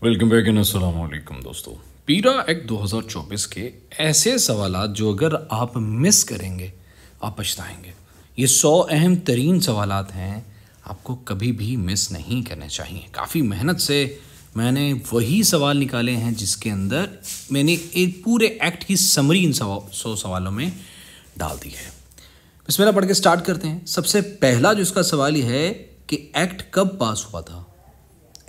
Welcome back and अस्सलाम वालेकुम दोस्तों। पीरा एक्ट 2024 के ऐसे सवालात जो अगर आप मिस करेंगे आप पछताएंगे। ये 100 अहम तरीन सवालात हैं, आपको कभी भी मिस नहीं करने चाहिए। काफ़ी मेहनत से मैंने वही सवाल निकाले हैं जिसके अंदर मैंने एक पूरे एक्ट की समरी इन 100 सवालों में डाल दी है। बिस्मिल्लाह पढ़ के स्टार्ट करते हैं। सबसे पहला जो इसका सवाल ये है कि एक्ट कब पास हुआ था।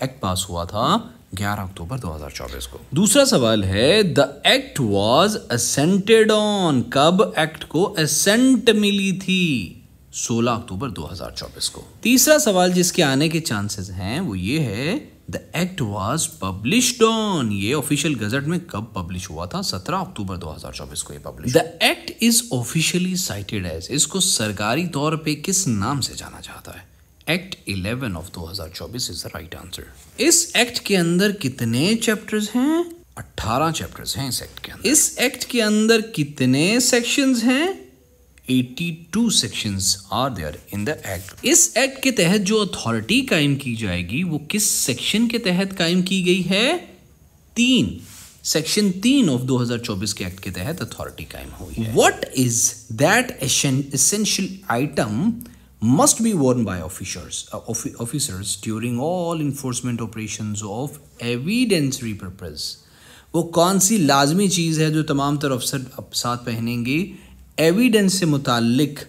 एक्ट पास हुआ था 11 अक्टूबर 2024 को। दूसरा सवाल है the act was assented on. कब एक्ट को असेंट मिली थी? 16 अक्टूबर 2024 को। तीसरा सवाल जिसके आने के चांसेस हैं वो ये है the act was published on. ये ऑफिशियल गजट में कब पब्लिश हुआ था? 17 अक्टूबर 2024 को ये publish. The act is officially cited as. इसको सरकारी तौर पे किस नाम से जाना जाता है? Act 11 of 2024 is the right answer. इस एक्ट के अंदर कितने चैप्टर्स हैं? 18 चैप्टर्स हैं इस एक्ट के अंदर। इस एक्ट के अंदर कितने सेक्शंस हैं? 82 sections are there in the act. इस एक्ट के तहत जो अथॉरिटी कायम की जाएगी वो किस सेक्शन के तहत कायम की गई है? 3 सेक्शन 3 ऑफ 2024 के एक्ट के तहत अथॉरिटी कायम हुई है। What is that essential item must be worn by officers during all enforcement operations of evidentiary purpose। वो कौन सी लाजमी चीज़ है जो तमाम तर अफसर साथ पहनेंगे एविडेंस से मुतालिक,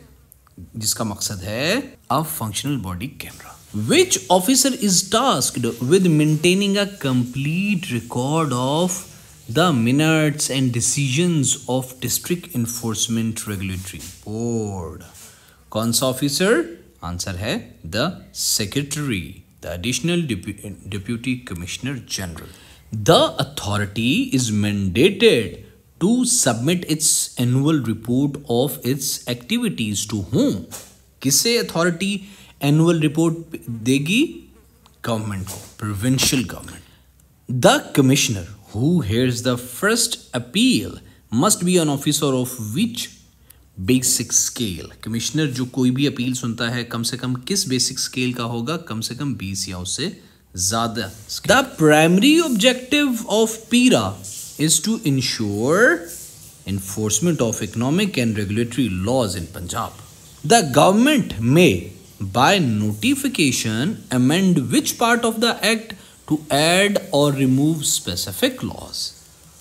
जिसका मकसद है a functional body camera. Which officer is tasked with maintaining a complete record of the minutes and decisions of District Enforcement Regulatory Board? कौन सा ऑफिसर? आंसर है the secretary, the additional deputy commissioner general. The authority is mandated to submit its annual report of its activities to home. किसे authority annual report देगी? Government को, provincial government. The commissioner who hears the first appeal must be an officer of which basic scale. Commissioner जो कोई भी appeal सुनता है कम से कम किस बेसिक स्केल का होगा? कम से कम 20 या उससे ज्यादा। The primary objective of PERA is to ensure enforcement of economic and regulatory laws in Punjab. The government may by notification amend which part of the act to add or remove specific laws।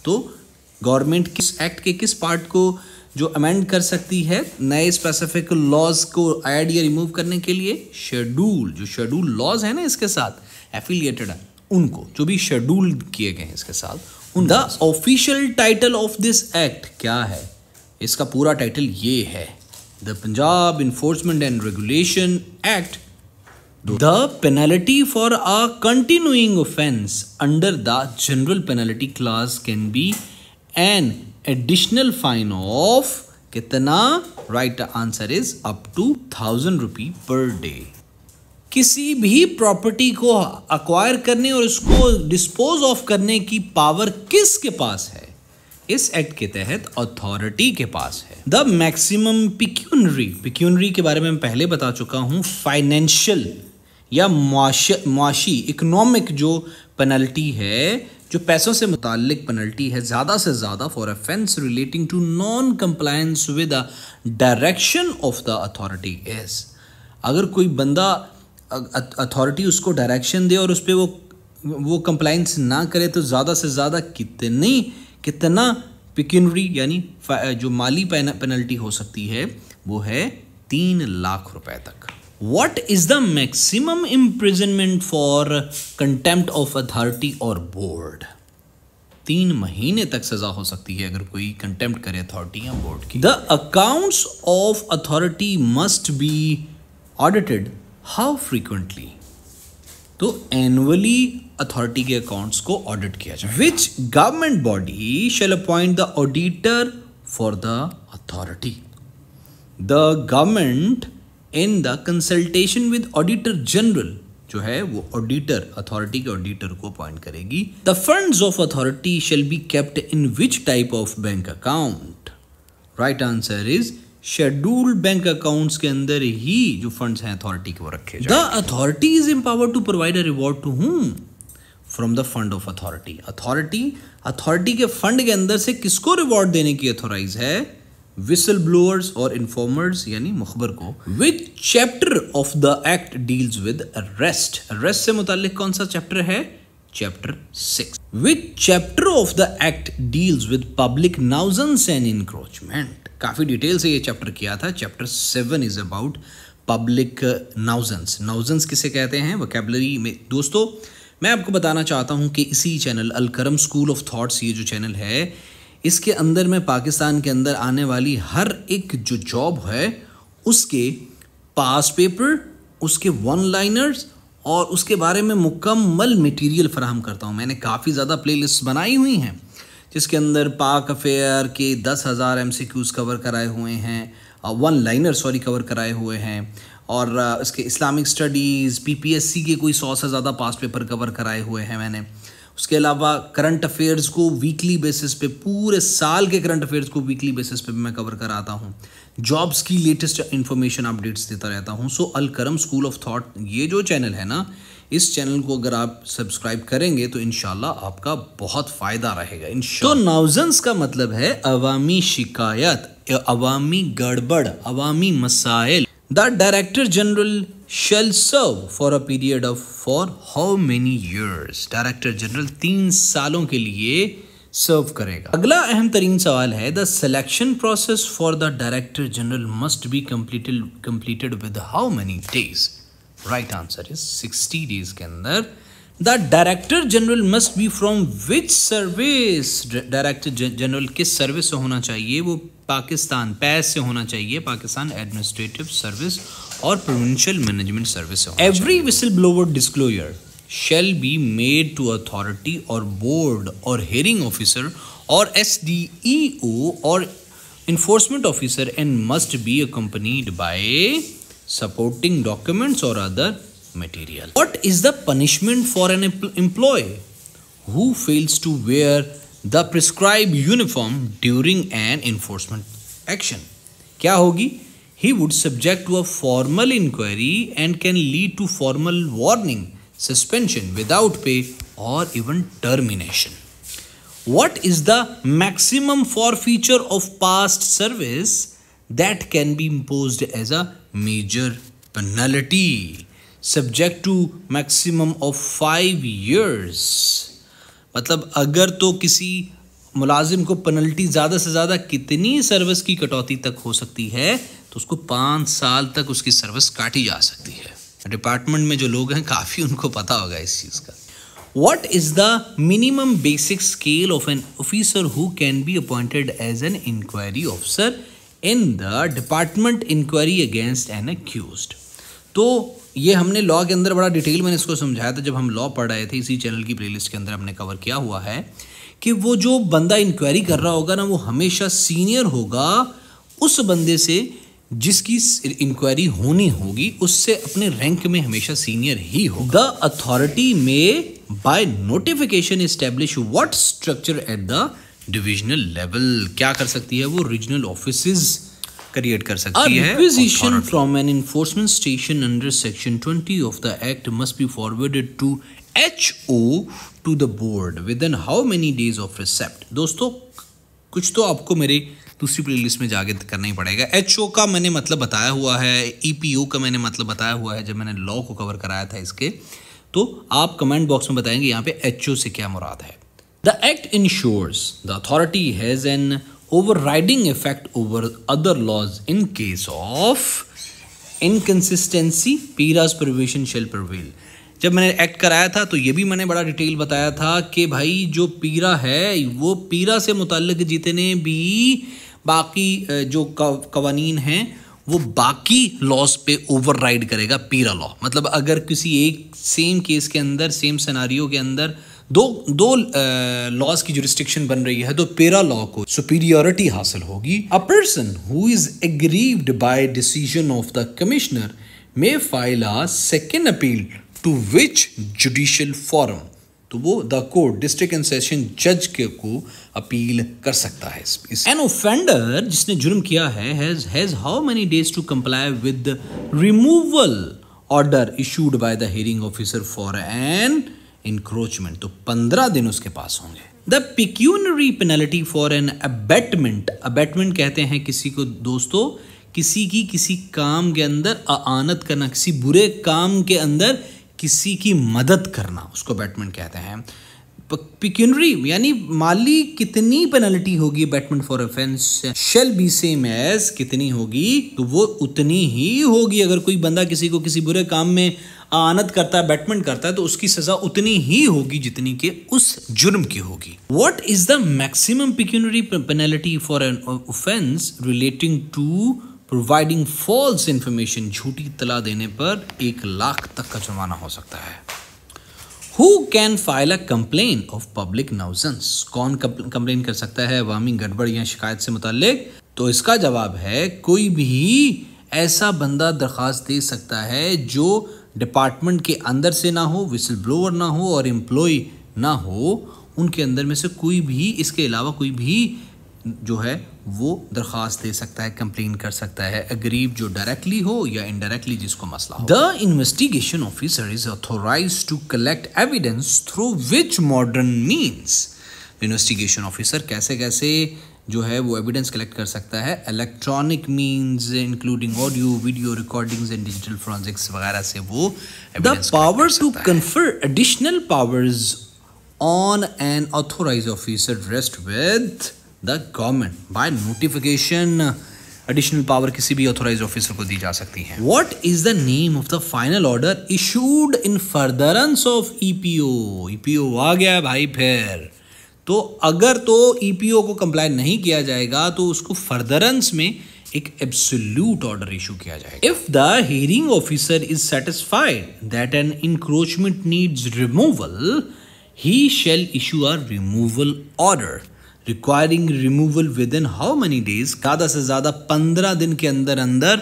तो government किस act के किस part को जो amend कर सकती है नए स्पेसिफिक लॉज को ऐड या रिमूव करने के लिए? शेड्यूल, जो शेड्यूल लॉज है ना इसके साथ एफिलिएटेड है उनको, जो भी शेड्यूल किए गए हैं इसके साथ उन। The official title of this act क्या है? इसका पूरा टाइटल ये है the Punjab enforcement and regulation act. The penalty for a continuing offence under the general penalty clause can be an additional fine of कितना? Right answer is up to 1000 rupee per day. किसी भी प्रॉपर्टी को acquire करने और उसको dispose of करने की power किसके पास है? इस एक्ट के तहत अथॉरिटी के पास है। द मैक्सिमम पिक्यूनरी के बारे में मैं पहले बता चुका हूं। फाइनेंशियल या मुआशी इकोनॉमिक जो पेनल्टी है, जो पैसों से मुतालिक पेनल्टी है, ज़्यादा से ज़्यादा for offence relating to non compliance with the direction of the authority is. अगर कोई बंदा अथॉरिटी उसको डायरेक्शन दे और उस पर वो कंप्लायंस ना करे तो ज़्यादा से ज़्यादा कितना पिक्यूनरी यानी जो माली पेनल्टी हो सकती है वो है 3 लाख रुपए तक। What is the maximum imprisonment for contempt of authority or board? 3 महीने तक सजा हो सकती है अगर कोई कंटेम्प्ट करे अथॉरिटी या बोर्ड की। The accounts of authority must be audited how frequently? तो एनुअली अथॉरिटी के अकाउंट्स को ऑडिट किया जाए। Which government body shall appoint the auditor for the authority? The government in the consultation with auditor general जो है वो auditor authority के auditor को अपॉइंट करेगी। The funds of authority shall be kept in which type of bank account? Right answer is scheduled bank accounts के अंदर ही जो funds हैं अथॉरिटी के वो रखे जाएंगे। The authority is empowered to provide a reward to whom? From the fund of authority. Authority के fund के अंदर से किसको रिवॉर्ड देने की अथोराइज है? विसल ब्लोअर्स और इन्फॉर्मर्स यानी मुखबर को। Which chapter of the act deals with arrest? Arrest से मुताल्लिक कौन सा चैप्टर है? Chapter 6। Which chapter of the act deals with public nuisance and encroachment? काफी डिटेल से ये चैप्टर किया था। Chapter 7 is about public nuisance. Nuisance किसे कहते हैं वोकैबुलरी में? दोस्तों मैं आपको बताना चाहता हूं कि इसी चैनल अल करम स्कूल ऑफ थॉट्स, ये जो चैनल है, इसके अंदर मैं पाकिस्तान के अंदर आने वाली हर एक जो जॉब है उसके पास पेपर, उसके वन लाइनर्स और उसके बारे में मुकम्मल मटेरियल फराहम करता हूं। मैंने काफ़ी ज़्यादा प्लेलिस्ट बनाई हुई हैं जिसके अंदर पाक अफेयर के 10,000 MCQs कवर कराए हुए हैं, वन लाइनर कवर कराए हुए हैं, और इसके इस्लामिक स्टडीज़, PPSC के कोई 100 से ज़्यादा पास पेपर कवर कराए हुए हैं मैंने। उसके अलावा करंट अफेयर्स को वीकली बेसिस पे, पूरे साल के करंट अफेयर्स को वीकली बेसिस पे मैं कवर कराता हूँ। जॉब्स की लेटेस्ट इंफॉर्मेशन अपडेट्स देता रहता हूँ। सो अल करम स्कूल ऑफ थॉट, ये जो चैनल है ना, इस चैनल को अगर आप सब्सक्राइब करेंगे तो इंशाल्लाह आपका बहुत फ़ायदा रहेगा इंशाल्लाह। तो नाउजेंस का मतलब है अवामी शिकायत, अवामी गड़बड़, अवामी मसाइल। The director general shall serve for a period of for how many years? Director general 3 सालों के लिए सर्व करेगा। अगला अहम तरीन सवाल है, the selection process for the director general must be completed with how many days? Right answer is 60 days के अंदर। The director general must be from which service? Director general किस सर्विस से होना चाहिए? वो पाकिस्तान पैस से होना चाहिए, पाकिस्तान एडमिनिस्ट्रेटिव सर्विस और प्रोविंशियल मैनेजमेंट सर्विस से। Every whistle blower disclosure shall be made to authority or board or hearing officer or SDEO or enforcement officer and must be accompanied by supporting documents or other material. What is the punishment for an employee who fails to wear the prescribed uniform during an enforcement action? क्या होगी? He would subject to a formal inquiry and can lead to formal warning, suspension without pay or even termination. What is the maximum forfeiture of past service that can be imposed as a major penalty? Subject to maximum of 5 years. मतलब अगर तो किसी मुलाजिम को penalty ज़्यादा से ज़्यादा कितनी सर्विस की कटौती तक हो सकती है, तो उसको 5 साल तक उसकी सर्विस काटी जा सकती है। डिपार्टमेंट में जो लोग हैं काफ़ी उनको पता होगा इस चीज़ का। What is the minimum basic scale of an officer who can be appointed as an inquiry officer in the department inquiry against an accused? तो ये हमने लॉ के अंदर बड़ा डिटेल मैंने इसको समझाया था जब हम लॉ पढ़ रहे थे। इसी चैनल की प्लेलिस्ट के अंदर हमने कवर किया हुआ है कि वो जो बंदा इंक्वायरी कर रहा होगा ना, वो हमेशा सीनियर होगा उस बंदे से जिसकी इंक्वायरी होनी होगी, उससे अपने रैंक में हमेशा सीनियर ही होगा। The authority may by notification establish what structure at the divisional level? क्या कर सकती है वो? रीजनल ऑफिसेज क्रिएट कर सकती है। Requisition from an enforcement station under section 20 of the act must be forwarded to HO to the board within how many days of receipt? दोस्तों कुछ तो आपको मेरे दूसरी प्लेलिस्ट में जाके करना ही पड़ेगा। HO का मैंने मतलब बताया हुआ है, EPO का मैंने मतलब बताया हुआ है जब मैंने लॉ को कवर कराया था इसके। तो आप कमेंट बॉक्स में बताएंगे यहाँ पे HO से क्या मुराद है। The act ensures the authority has an overriding effect over other laws in case of inconsistency, PIRA's provision shall prevail. जब मैंने एक्ट कराया था तो ये भी मैंने बड़ा डिटेल बताया था कि भाई जो पीरा है वो पीरा से मुताल्लिक जितने भी बाकी जो कवानीन हैं वो बाकी लॉज पे ओवरराइड करेगा पीरा लॉ। मतलब अगर किसी एक सेम केस के अंदर, सेम सिनेरियो के अंदर दो लॉज की जुरिस्डिक्शन बन रही है तो पीरा लॉ को सुपीरियरिटी हासिल होगी। A person who is aggrieved by decision of the commissioner may file a second appeal to which judicial forum? तो वो the court, district and session जज के को अपील कर सकता है। एन ऑफेंडर जिसने जुर्म किया है has how many days to comply with removal order issued by the hearing officer for an encroachment, तो 15 दिन उसके पास होंगे। The pecuniary penalty for an abetment, abetment कहते हैं किसी को दोस्तों, किसी की किसी काम के अंदर आनत करना, किसी बुरे काम के अंदर किसी की मदद करना, उसको अबेटमेंट कहते हैं। पिक्यूनरी यानी माली कितनी पेनल्टी होगी abetment for offence shall be same as, कितनी होगी तो वो उतनी ही होगी। अगर कोई बंदा किसी को किसी बुरे काम में आनत करता है, अबेटमेंट करता है, तो उसकी सजा उतनी ही होगी जितनी कि उस जुर्म की होगी। What is the maximum pecuniary penalty for an offence relating to providing false information, झूठी इत्तला देने पर 1 लाख तक का जुर्माना हो सकता है। Who can file a complaint of public nuisance? कौन कंप्लेन कर सकता है अवामी गड़बड़ या शिकायत से मुताल्लिक? तो इसका जवाब है कोई भी ऐसा बंदा दरख्वास्त दे सकता है जो डिपार्टमेंट के अंदर से ना हो, विसल ब्लोअर ना हो और एम्प्लॉय ना हो, उनके अंदर में से कोई भी, इसके अलावा कोई भी जो है वो दरख्वास्त दे सकता है, कंप्लेन कर सकता है, अग्रीव जो डायरेक्टली हो या इनडायरेक्टली जिसको मसला हो। The investigation officer is authorised to collect evidence through which modern means, investigation officer कैसे कैसे जो है वो एविडेंस कलेक्ट कर सकता है, electronic means including audio video recordings and digital forensics वगैरह से वो the power to confer additional powers on an authorised officer rest with the government by notification. Additional power किसी भी ऑथोराइज्ड ऑफिसर को दी जा सकती है। What is the name of the final order issued in furtherance of EPO? EPO आ गया भाई फिर, तो अगर तो ईपीओ को कंप्लाई नहीं किया जाएगा तो उसको फर्दरेंस में एक एब्सोल्यूट ऑर्डर इशू किया जाएगा। If the hearing officer is satisfied that an encroachment needs removal, he shall issue a removal order requiring removal within how many days, ज़्यादा से ज़्यादा 15 दिन के अंदर अंदर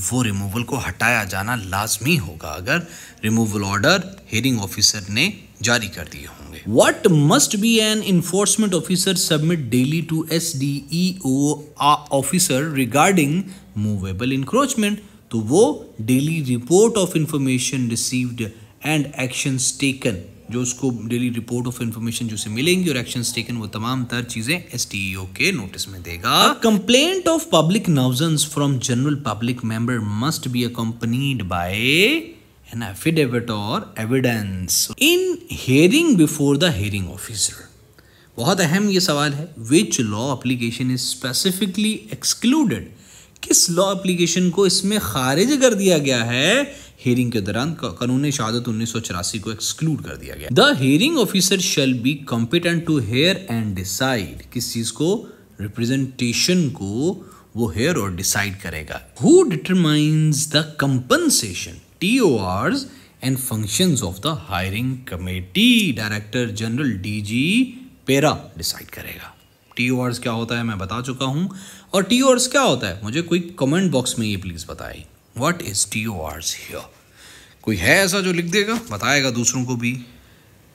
वो रिमूवल को हटाया जाना लाजमी होगा अगर रिमूवल ऑर्डर हियरिंग ऑफिसर ने जारी कर दिए होंगे। What must be an enforcement officer submit daily to SDEO officer regarding movable encroachment, तो वो daily report of information received and actions taken, जो उसको डेली रिपोर्ट ऑफ इंफॉर्मेशन जो से मिलेंगी और एक्शंस टेकन, वो तमाम तर चीजें SDEO के नोटिस में देगा। Complaint of public nuisance from general public member must be accompanied by an affidavit और evidence in hearing before the hearing officer. बहुत अहम ये सवाल है, which law application is specifically excluded, किस लॉ एप्लीकेशन को इसमें खारिज कर दिया गया है? हियरिंग के दौरान कानून शहादत 1984 को एक्सक्लूड कर दिया गया। The hearing officer shall be competent to hear and decide, किस चीज को, रिप्रेजेंटेशन को वो हेयर और डिसाइड करेगा। Who determines the compensation, TORs and functions of the hiring committee, director general DG पेरा डिसाइड करेगा। TORs क्या होता है मैं बता चुका हूं, और TORs क्या होता है मुझे कोई कमेंट बॉक्स में ये प्लीज बताइए। What is TORs here? कोई है ऐसा जो लिख देगा, बताएगा दूसरों को भी।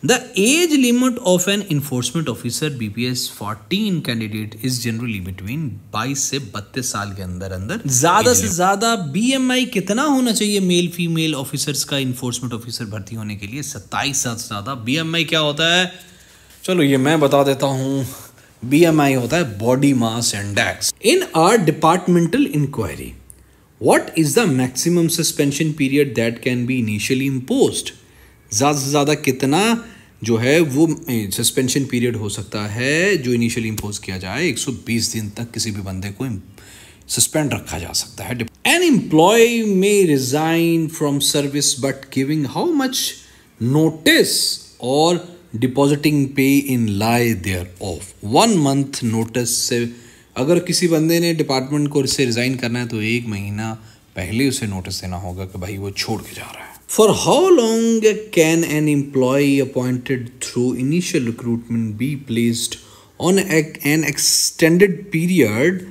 The age limit of an enforcement officer BPS 14 candidate is generally between 22 से 32 साल के अंदर अंदर। ज्यादा से ज्यादा BMI कितना होना चाहिए मेल फीमेल ऑफिसर्स का इन्फोर्समेंट ऑफिसर भर्ती होने के लिए? 27 साल से ज्यादा। BMI क्या होता है? चलो ये मैं बता देता हूँ। BMI होता है body mass index. In our departmental inquiry, what is the maximum suspension period that can be initially imposed? ज़्यादा से ज़्यादा कितना जो है वो सस्पेंशन पीरियड हो सकता है जो इनिशियली इम्पोज किया जाए? 120 दिन तक किसी भी बंदे को सस्पेंड रखा जा सकता है। An employee may resign from service but giving how much notice or depositing pay in lie thereof? 1 month notice से अगर किसी बंदे ने डिपार्टमेंट को से रिजाइन करना है तो 1 महीना पहले उसे नोटिस देना होगा कि भाई वो छोड़ के जा रहा है। For how long can an employee appointed through initial recruitment be placed on an extended period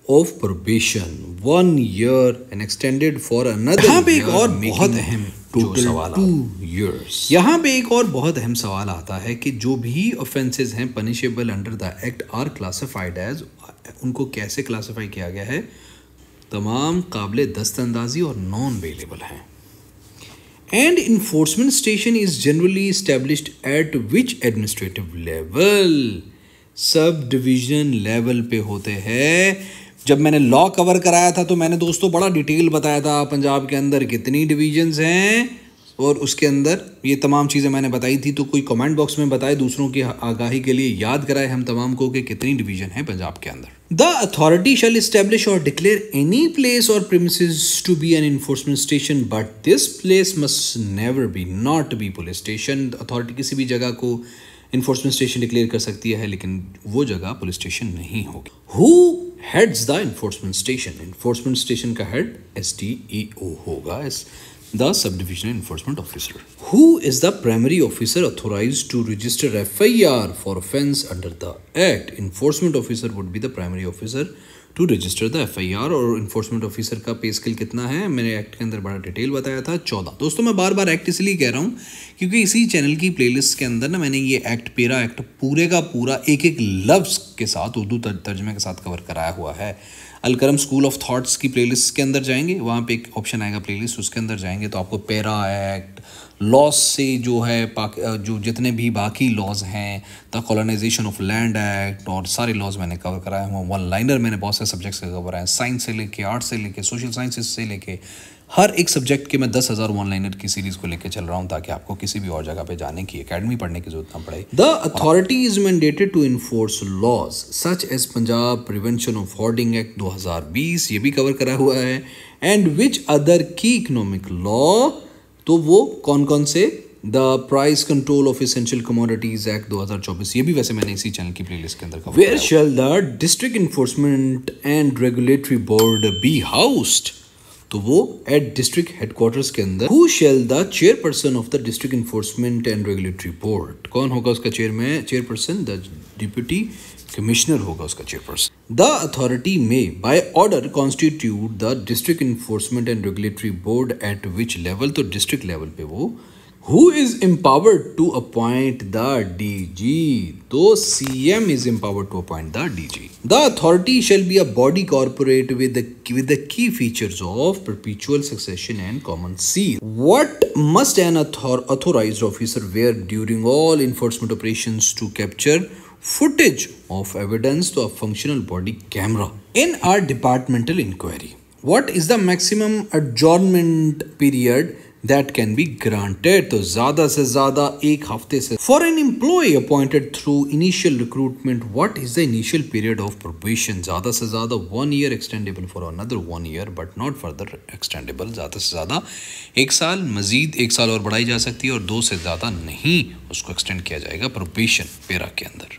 of probation 1 year and extended for another year? यहाँ पे एक और बहुत अहम सवाल 2 years। यहाँ पे एक और बहुत अहम सवाल आता है कि जो भी ऑफेंसेस हैं punishable under the act are classified as, उनको कैसे क्लासिफाई किया गया है? तमाम काबिल दस्तअंदाजी और नॉन अवेलेबल हैं। And enforcement station is generally established eight which administrative level? Sub division level पे होते हैं। जब मैंने लॉ कवर कराया था तो मैंने दोस्तों बड़ा डिटेल बताया था पंजाब के अंदर कितनी डिवीजन्स हैं और उसके अंदर ये तमाम चीज़ें मैंने बताई थी। तो कोई कमेंट बॉक्स में बताए, दूसरों की आगाही के लिए याद कराए हम तमाम को कि कितनी डिवीजन है पंजाब के अंदर। The authority shall establish or declare any place or premises to be an enforcement station but this place must never be not be police station. Authority किसी भी जगह को इन्फोर्समेंट स्टेशन डिक्लेयर कर सकती है लेकिन वो जगह पुलिस स्टेशन नहीं होगी। Who heads the enforcement station? Enforcement station का हेड SDEO होगा, the subdivisional enforcement officer. Who is the primary officer authorized to register FIR for offence under the act? Enforcement officer would be the primary officer to register the FIR। और enforcement officer का पे scale कितना है मैंने act के अंदर बड़ा detail बताया था, 14। दोस्तों मैं बार बार एक्ट इसलिए कह रहा हूँ क्योंकि इसी चैनल की प्लेलिस्ट के अंदर ना मैंने ये एक्ट पेरा एक्ट पूरे का पूरा एक एक लफ्ज़ के साथ उर्दू तर्जमे के साथ कवर कराया हुआ है। अलकरम स्कूल ऑफ थॉट्स की प्लेलिस्ट के अंदर जाएंगे, वहाँ पे एक ऑप्शन आएगा प्लेलिस्ट, उसके अंदर जाएंगे तो आपको पेरा एक्ट, लॉज से जो है जो जितने भी बाकी लॉज हैं, the colonisation of land act और सारे लॉज मैंने कवर कराए हुए। वन लाइनर मैंने बहुत सारे सब्जेक्ट्स के कवर आए, साइंस से लेके आर्ट से लेके सोशल साइंसेस से लेके हर एक सब्जेक्ट के मैं 10,000 वन लाइनर की सीरीज़ को लेकर चल रहा हूँ ताकि आपको किसी भी और जगह पे जाने की एकेडमी पढ़ने की जरूरत ना पड़े। The authority is mandated to enforce laws such as Punjab prevention of hoarding act 2020, ये भी कवर करा हुआ है। And which other key economic law, तो वो कौन कौन से? The price control of essential commodities act 2024, ये भी वैसे मैंने इसी चैनल की प्लेलिस्ट के अंदर cover. Where shall the district enforcement and regulatory board be housed, तो वो एट डिस्ट्रिक्ट हेडक्वार्टर्स के अंदर। Who shall the chairperson of the district enforcement and regulatory board, कौन होगा उसका चेयरपर्सन? द डिप्यूटी कमिश्नर होगा उसका chairperson. The authority may by order constitute the district enforcement and regulatory board at which level, तो district level पे वो। Who is empowered to appoint the DG? तो CM is empowered to appoint the DG. The authority shall be a body corporate with the key features of perpetual succession and common seal. What must an authorized officer wear during all enforcement operations to capture footage of evidence to a functional body camera? In our departmental inquiry, what is the maximum adjournment period that can be granted? तो ज़्यादा से ज़्यादा एक हफ्ते से। For an employee appointed through initial recruitment, what is the initial period of probation? ज़्यादा से ज़्यादा 1 year, extendable for another 1 year but not further extendable। ज़्यादा से ज़्यादा 1 साल, मज़ीद 1 साल और बढ़ाई जा सकती है और 2 से ज़्यादा नहीं उसको एक्सटेंड किया जाएगा प्रोबेशन पेरा के अंदर।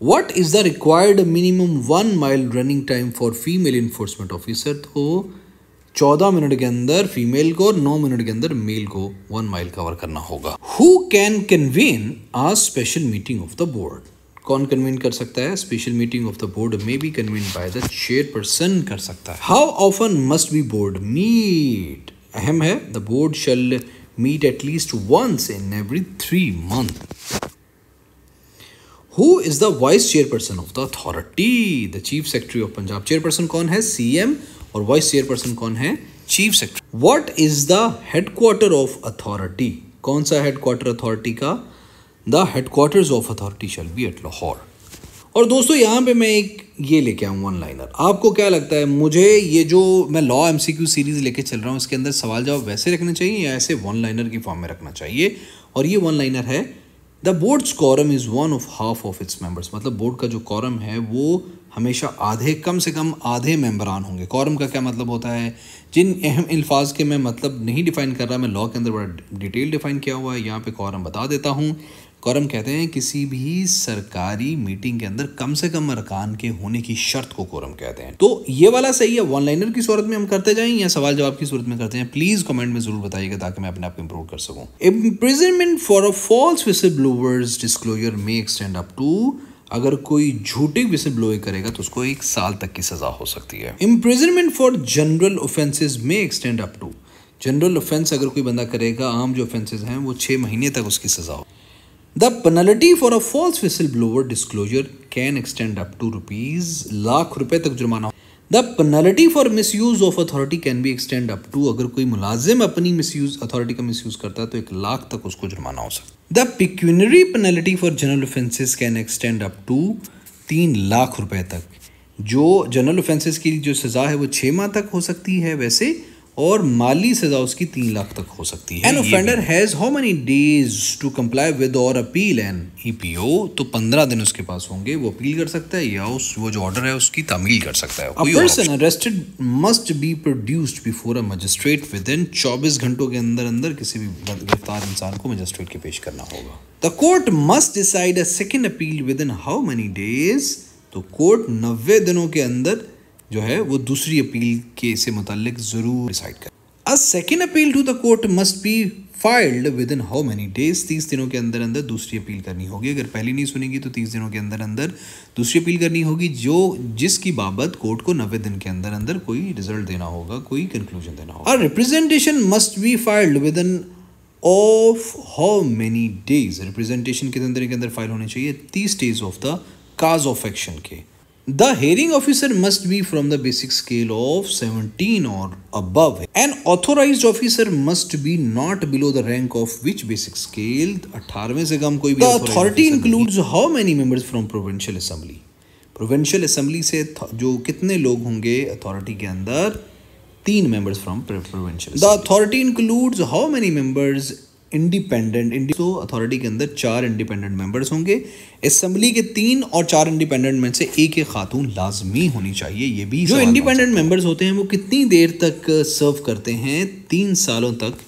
What is the required minimum 1 mile running time for female enforcement officer? तो 14 मिनट के अंदर फीमेल को और 9 मिनट के अंदर मेल को 1 माइल कवर करना होगा। Who can convene a special meeting of the board? कौन कन्वीन कर सकता है? Special meeting of the board may be convened by the chairperson कर सकता है। How often must be board meet? अहम है, the board shall meet at least once in every 3 months। Who is the vice chairperson of the authority? The chief secretary of Punjab। chairperson कौन है? CM और vice chairperson कौन है? Chief secretary. What is the headquarter of authority? कौन सा headquarter authority का? The headquarters of authority shall be at Lahore. और दोस्तों यहाँ पे मैं एक ये लेके आऊँ वन लाइनर। आपको क्या लगता है, मुझे ये जो मैं लॉ MCQ सीरीज लेके चल रहा हूँ इसके अंदर सवाल जवाब वैसे रखने चाहिए या ऐसे वन लाइनर की फॉर्म में रखना चाहिए? और ये वन लाइनर है, the boards quorum is 1 of half of its members। मतलब बोर्ड का जो कॉरम है वो हमेशा आधे, कम से कम आधे मेंबरान होंगे। कॉरम का क्या मतलब होता है? जिन अहम अल्फाज के मैं मतलब नहीं डिफ़ाइन कर रहा, मैं लॉ के अंदर बड़ा डिटेल डिफ़ाइन किया हुआ है, यहाँ पे कॉरम बता देता हूँ। कॉरम कहते हैं किसी भी सरकारी मीटिंग के अंदर कम से कम अरकान के होने की शर्त को कॉरम कहते हैं। तो ये वाला सही है, वन लाइनर की सूरत में हम करते जाएं या सवाल जवाब की सूरत में करते हैं? प्लीज़ कमेंट में ज़रूर बताइएगा ताकि मैं अपने आप को इम्प्रूव कर सकूँ। Imprisonment for a false whistle blowers disclosure में एक्सटेंड अप टू, अगर कोई झूठी विसल ब्लोइंग करेगा तो उसको 1 साल तक की सज़ा हो सकती है। इम्प्रिजनमेंट फॉर जनरल ऑफेंसेस में extend up to, general offence अगर कोई बंदा करेगा, आम जो ऑफेंसेस हैं वो 6 महीने तक उसकी सज़ा हो। The penalty for a false whistle blower disclosure can extend up to ₹1,00,000 तक जुर्माना। The penalty for misuse of authority can be extend up to, अगर कोई मुलाजिम अपनी मिस यूज अथॉरिटी का मिस यूज करता है तो 1 लाख तक उसको जुर्माना हो सकता है। The pecuniary penalty for general offences can extend up to 3 lakh रुपए तक। जो जनरल ऑफेंसेस की जो सज़ा है वो 6 माह तक हो सकती है वैसे, और माली सज़ा उसकी 3 लाख तक हो सकती है। An offender has how many days to comply with or appeal an EPO, तो 15 दिन उसके पास होंगे, वो अपील कर सकता है या वो जो ऑर्डर है उसकी तामील कर सकता है। A person arrested must be produced before a magistrate with in 24 घंटों के अंदर अंदर किसी भी गिरफ्तार इंसान को मजिस्ट्रेट के पेश करना होगा। The court must decide a second appeal with in how many days, तो कोर्ट 90 दिनों के अंदर जो है वो दूसरी अपील के से मुतालिक जरूर डिसाइड करे। A second appeal to the court must be filed within how many days, 30 दिनों के अंदर अंदर दूसरी अपील करनी होगी। अगर पहली नहीं सुनेगी तो 30 दिनों के अंदर अंदर दूसरी अपील करनी होगी, जिसकी बाबत कोर्ट को 90 दिन के अंदर अंदर कोई रिजल्ट देना होगा, कोई कंक्लूजन देना होगा। A representation must be filed with in of how many days, representation कितने दिन के अंदर फाइल होने चाहिए, 30 days of the cause of action के। The hearing officer must be from the basic scale of 17 or above. An authorized officer must be not below the rank of which basic scale, 18वें से कम कोई भी। The authority includes how many members from provincial assembly. Provincial assembly से जो कितने लोग होंगे authority के अंदर, 3 members from provincial assembly. The authority includes how many members independent, तो अथॉरिटी के अंदर 4 इंडिपेंडेंट मेंबर्स होंगे। असेंबली के 3 और 4 इंडिपेंडेंट में से एक खातून लाजमी होनी चाहिए। ये भी जो इंडिपेंडेंट मेंबर्स होते हैं वो कितनी देर तक सर्व करते हैं, 3 सालों तक